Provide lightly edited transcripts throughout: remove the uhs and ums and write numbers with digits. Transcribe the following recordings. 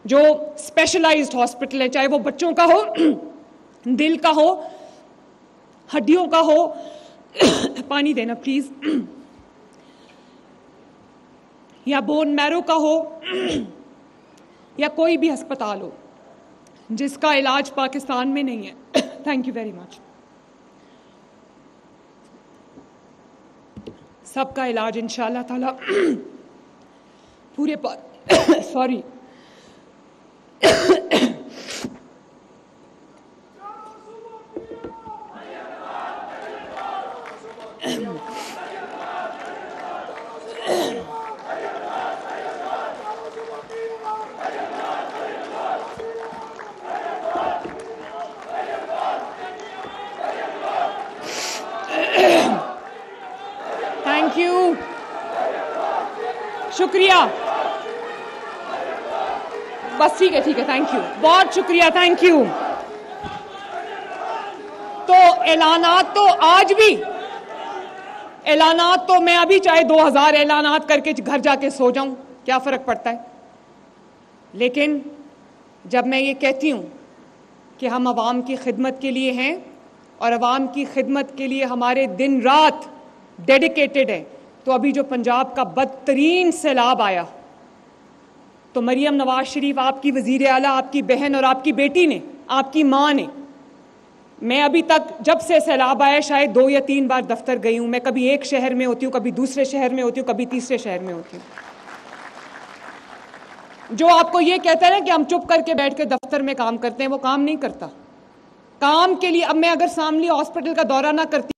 जो specialised hospital है, चाहे वो बच्चों का हो, दिल का हो, हड्डियों का हो, पानी देना प्लीज, या बोन मैरो का हो, या कोई भी अस्पताल हो जिसका इलाज पाकिस्तान में नहीं है। Thank you very much. सबका इलाज इंशाअल्लाह ताला पूरे सॉरी थैंक यू, शुक्रिया, बस ठीक है, थैंक यू, बहुत शुक्रिया, थैंक यू। तो ऐलानात तो आज भी, ऐलानात तो मैं अभी चाहे 2000 ऐलानात करके घर जाके सो जाऊं, क्या फर्क पड़ता है। लेकिन जब मैं ये कहती हूं कि हम अवाम की खिदमत के लिए हैं और अवाम की खिदमत के लिए हमारे दिन रात डेडिकेटेड है, तो अभी जो पंजाब का बदतरीन सैलाब आया, तो मरियम नवाज शरीफ, आपकी वजीर आला, आपकी बहन और आपकी बेटी ने, आपकी माँ ने, मैं अभी तक जब से सैलाब आया शायद 2 या 3 बार दफ्तर गई हूं। मैं कभी एक शहर में होती हूँ, कभी दूसरे शहर में होती हूँ, कभी तीसरे शहर में होती हूँ। जो आपको ये कहता है ना कि हम चुप करके बैठ के दफ्तर में काम करते हैं, वो काम नहीं करता। काम के लिए अब मैं अगर शामली हॉस्पिटल का दौरा ना करती,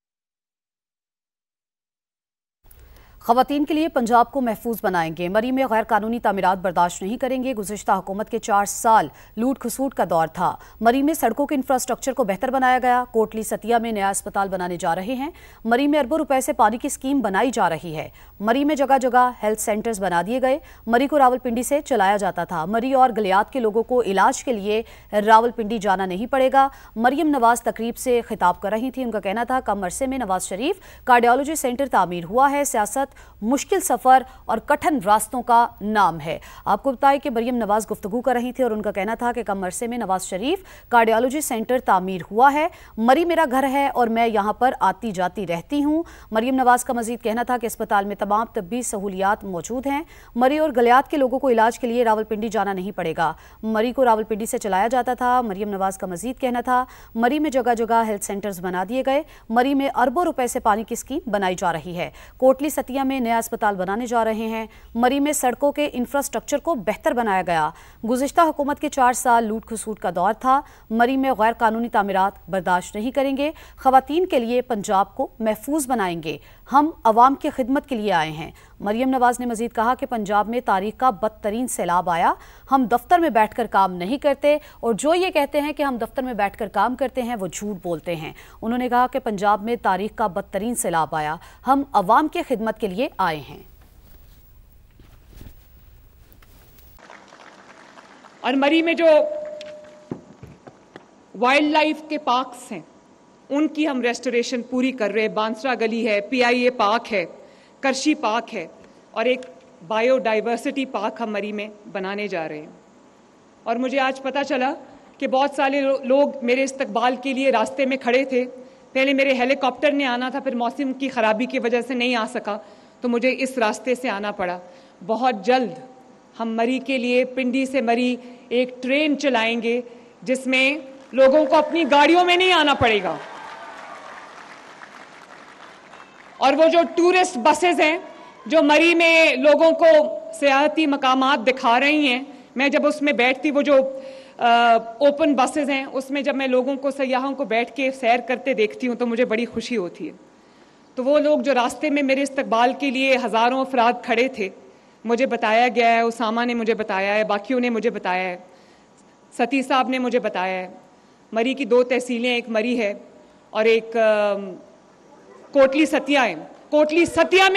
खवातीन के लिए पंजाब को महफूज बनाएंगे, मरी में गैर कानूनी तामीरात बर्दाश्त नहीं करेंगे। गुज़िश्ता हुकूमत के 4 साल लूट खसूट का दौर था। मरी में सड़कों के इंफ्रास्ट्रक्चर को बेहतर बनाया गया। कोटली सतिया में नया अस्पताल बनाने जा रहे हैं। मरी में अरबों रुपए से पानी की स्कीम बनाई जा रही है। मरी में जगह जगह हेल्थ सेंटर्स बना दिए गए। मरी को रावलपिंडी से चलाया जाता था। मरी और गलियात के लोगों को इलाज के लिए रावलपिंडी जाना नहीं पड़ेगा। मरियम नवाज तकरीब से खिताब कर रही थी। उनका कहना था कम अरसे में नवाज शरीफ कार्डियोलॉजी सेंटर तामीर हुआ है। सियासत मुश्किल सफर और कठिन रास्तों का नाम है। आपको बताएं कि मरियम नवाज गुफ्तगू कर रही थी और उनका कहना था कि कम अरसे में नवाज शरीफ कार्डियोलॉजी सेंटर तामीर हुआ है। मरी मेरा घर है और मैं यहां पर आती जाती रहती हूं। मरियम नवाज का मजीद कहना था कि अस्पताल में तमाम तब्बी सहूलियात मौजूद हैं। मरी और गलियात के लोगों को इलाज के लिए रावलपिंडी जाना नहीं पड़ेगा। मरी को रावलपिंडी से चलाया जाता था। मरियम नवाज का मजीद कहना था मरी में जगह जगह हेल्थ सेंटर्स बना दिए गए। मरी में अरबों रुपए से पानी की स्कीम बनाई जा रही है। कोटली सतिया में नया अस्पताल बनाने जा रहे हैं। मरी में सड़कों के इंफ्रास्ट्रक्चर को बेहतर बनाया गया। गुज़िश्ता हुकूमत के 4 साल लूट खसूट का दौर था। मरी में गैर कानूनी तामीरात बर्दाश्त नहीं करेंगे। खवातीन के लिए पंजाब को महफूज बनाएंगे। हम अवाम की खिदमत के लिए आए हैं। मरियम नवाज ने मजीद कहा कि पंजाब में तारीख का बदतरीन सैलाब आया। हम दफ्तर में बैठकर काम नहीं करते और जो ये कहते हैं कि हम दफ्तर में बैठकर काम करते हैं वो झूठ बोलते हैं। उन्होंने कहा कि पंजाब में तारीख का बदतरीन सैलाब आया। हम अवाम की खिदमत के लिए आए हैं। और मरी में जो वाइल्ड लाइफ के पार्क्स हैं उनकी हम रेस्टोरेशन पूरी कर रहे हैं। बांसरा गली है, PIA पार्क है, करशी पार्क है और एक बायोडाइवर्सिटी पार्क हम मरी में बनाने जा रहे हैं। और मुझे आज पता चला कि बहुत सारे लोग मेरे इस्तकबाल के लिए रास्ते में खड़े थे। पहले मेरे हेलीकॉप्टर ने आना था, फिर मौसम की खराबी की वजह से नहीं आ सका, तो मुझे इस रास्ते से आना पड़ा। बहुत जल्द हम मरी के लिए पिंडी से मरी एक ट्रेन चलाएंगे जिसमें लोगों को अपनी गाड़ियों में नहीं आना पड़ेगा। और वो जो टूरिस्ट बसेस हैं जो मरी में लोगों को सियाहती मकामात दिखा रही हैं, मैं जब उसमें बैठती, वो जो ओपन बसेस हैं उसमें जब मैं लोगों को, सयाहों को बैठ के सैर करते देखती हूँ तो मुझे बड़ी खुशी होती है। तो वो लोग जो रास्ते में मेरे इस्तकबाल के लिए हज़ारों अफराद खड़े थे, मुझे बताया गया है, उसामा ने मुझे बताया है, बाकियों ने मुझे बताया है, सती साहब ने मुझे बताया है, मरी की 2 तहसीलें, एक मरी है और एक कोटली सतिया है। कोटली सतिया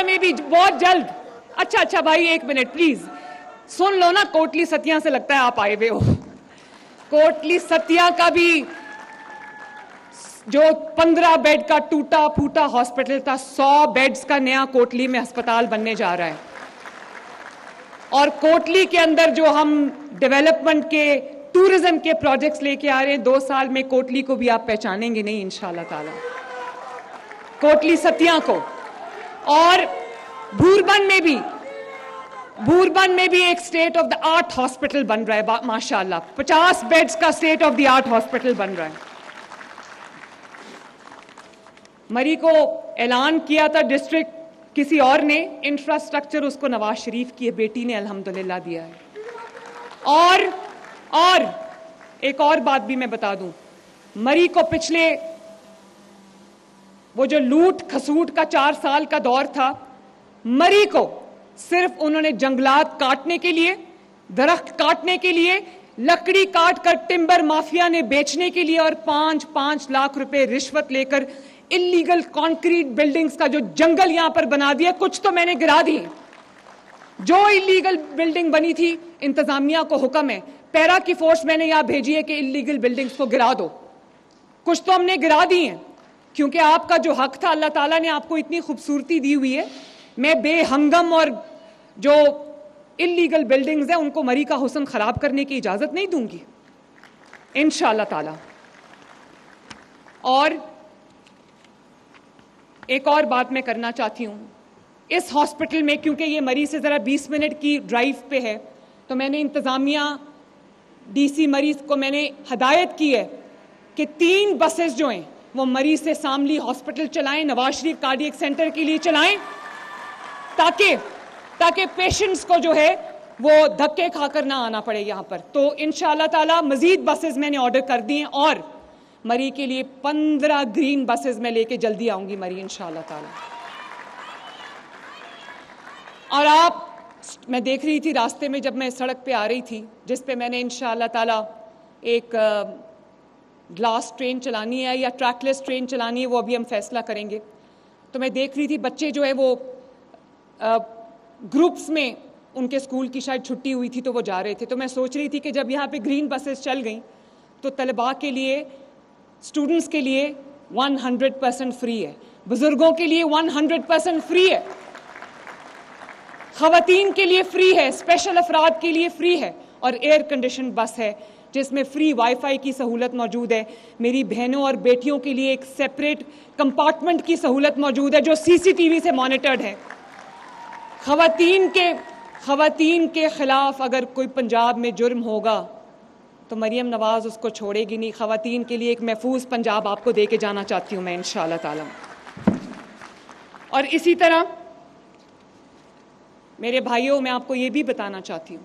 में भी बहुत जल्द। अच्छा भाई, 1 मिनट प्लीज सुन लो ना। कोटली सतिया से लगता है आप आए हुए हो। कोटली सतिया का भी जो 15 बेड का टूटा फूटा हॉस्पिटल था, 100 बेड्स का नया कोटली में अस्पताल बनने जा रहा है। और कोटली के अंदर जो हम डेवलपमेंट के टूरिज्म के प्रोजेक्ट्स लेके आ रहे हैं, 2 साल में कोटली को भी आप पहचानेंगे नहीं इंशाल्लाह ताला, कोटली सतिया को। और भूरबन में भी एक state of the art hospital बन रहा है माशाल्लाह, 50 बेड्स का state of the art hospital बन रहा है। मरी को ऐलान किया था डिस्ट्रिक्ट किसी और ने, इंफ्रास्ट्रक्चर उसको नवाज शरीफ की बेटी ने अल्हम्दुलिल्लाह दिया है। और एक और बात भी मैं बता दूं, मरी को पिछले वो जो लूट खसूट का 4 साल का दौर था, मरी को सिर्फ उन्होंने जंगलात काटने के लिए, दरख्त काटने के लिए, लकड़ी काट कर टिम्बर माफिया ने बेचने के लिए और 5-5 लाख रुपए रिश्वत लेकर इलीगल कंक्रीट बिल्डिंग्स का जो जंगल यहां पर बना दिया। कुछ तो मैंने गिरा दी, जो इलीगल बिल्डिंग बनी थी इंतजामिया को हुक्म है, पैरा की फोर्स मैंने यहां भेजी है कि इलीगल बिल्डिंग्स को गिरा दो। कुछ तो हमने गिरा दी हैं, क्योंकि आपका जो हक था अल्लाह ताला ने आपको इतनी खूबसूरती दी हुई है। मैं बेहंगम और जो इलीगल बिल्डिंग्स हैं उनको मरी का हुस्न खराब करने की इजाजत नहीं दूंगी इंशाअल्लाह ताला। और एक और बात मैं करना चाहती हूं, इस हॉस्पिटल में क्योंकि ये मरी से जरा 20 मिनट की ड्राइव पे है, तो मैंने इंतजामिया डीसी मरी को मैंने हदायत की है कि 3 बसेस जो हैं वो मरी से शामली हॉस्पिटल चलाएं, नवाज शरीफ कार्डियक सेंटर के लिए चलाएं, ताकि पेशेंट्स को जो है वो धक्के खाकर ना आना पड़े यहां पर। तो इंशाअल्लाह ताला मजीद बसेस मैंने ऑर्डर कर दी हैं और मरी के लिए 15 ग्रीन बसेस मैं लेके जल्दी आऊंगी मरी इंशाअल्लाह ताला। और मैं देख रही थी रास्ते में जब मैं सड़क पे आ रही थी, जिस पे मैंने इंशाअल्लाह ताला एक ग्लास ट्रेन चलानी है या ट्रैकलेस ट्रेन चलानी है, वो अभी हम फैसला करेंगे। तो मैं देख रही थी बच्चे जो है वो ग्रुप्स में, उनके स्कूल की शायद छुट्टी हुई थी तो वो जा रहे थे। तो मैं सोच रही थी कि जब यहाँ पे ग्रीन बसेस चल गई तो तलबा के लिए, स्टूडेंट्स के लिए 100% फ्री है, बुजुर्गों के लिए 100% फ्री है, खवातीन के लिए फ्री है, स्पेशल अफराद के लिए फ्री है, और एयर कंडीशन बस है जिसमें फ्री वाईफाई की सहूलत मौजूद है। मेरी बहनों और बेटियों के लिए एक सेपरेट कंपार्टमेंट की सहूलत मौजूद है जो सीसीटीवी से मॉनिटर्ड है। खवातीन के खिलाफ अगर कोई पंजाब में जुर्म होगा तो मरियम नवाज उसको छोड़ेगी नहीं। खवातीन के लिए एक महफूज पंजाब आपको दे के जाना चाहती हूं मैं इंशाअल्लाह ताला। और इसी तरह मेरे भाइयों, मैं आपको ये भी बताना चाहती हूं